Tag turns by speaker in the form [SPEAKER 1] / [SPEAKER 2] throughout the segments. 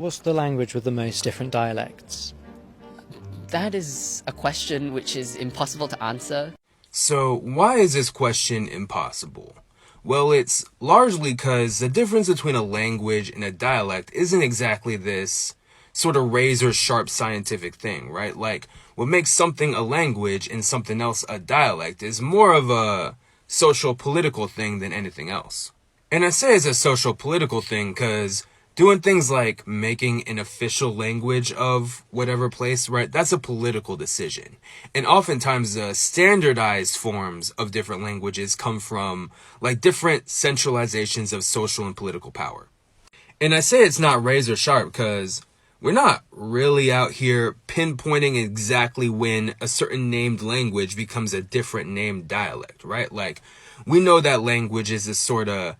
[SPEAKER 1] What's the language with the most different dialects?
[SPEAKER 2] That is a question which is impossible to answer.
[SPEAKER 3] So why is this question impossible? Well, it's largely because the difference between a language and a dialect isn't exactly this sort of razor-sharp scientific thing, right? Like, what makes something a language and something else a dialect is more of a social-political thing than anything else. And I say it's a social-political thing because doing things like making an official language of whatever place, right, that's a political decision. And oftentimes the standardized forms of different languages come from like different centralizations of social and political power. And I say it's not razor sharp because we're not really out here pinpointing exactly when a certain named language becomes a different named dialect, right? Like, we know that language is this sort of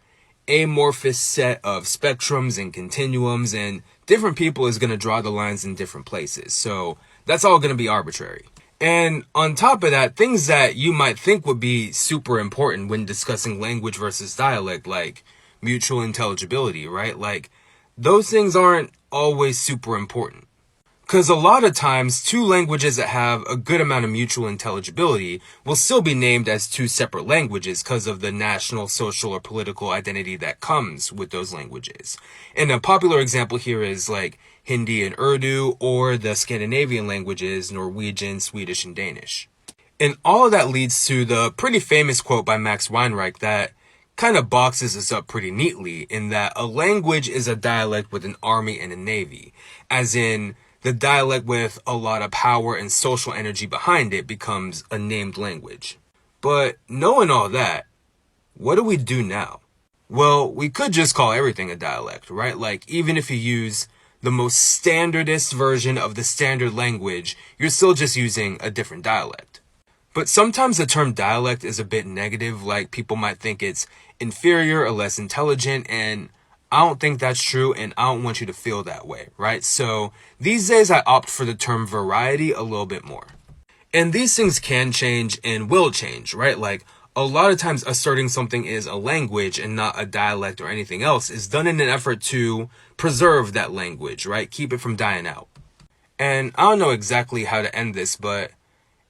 [SPEAKER 3] amorphous set of spectrums and continuums, and different people is going to draw the lines in different places. So that's all going to be arbitrary. And on top of that, things that you might think would be super important when discussing language versus dialect, like mutual intelligibility, right? Like, those things aren't always super important. Because a lot of times, two languages that have a good amount of mutual intelligibility will still be named as two separate languages because of the national, social, or political identity that comes with those languages. And a popular example here is like Hindi and Urdu, or the Scandinavian languages, Norwegian, Swedish, and Danish. And all of that leads to the pretty famous quote by Max Weinreich that kind of boxes this up pretty neatly, in that a language is a dialect with an army and a navy, as in the dialect with a lot of power and social energy behind it becomes a named language. But knowing all that, what do we do now? Well, we could just call everything a dialect, right? Like, even if you use the most standardist version of the standard language, you're still just using a different dialect. But sometimes the term dialect is a bit negative, like people might think it's inferior or less intelligent, and I don't think that's true, and I don't want you to feel that way, right? So these days I opt for the term variety a little bit more. And these things can change and will change, right? Like, a lot of times asserting something is a language and not a dialect or anything else is done in an effort to preserve that language, right? Keep it from dying out. And I don't know exactly how to end this, but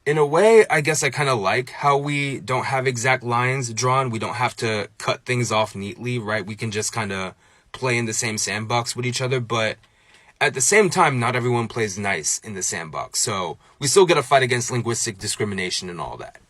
[SPEAKER 3] in a way, I guess I kind of like how we don't have exact lines drawn. We don't have to cut things off neatly, right? We can just kind of play in the same sandbox with each other. But at the same time, not everyone plays nice in the sandbox. So we still got to fight against linguistic discrimination and all that.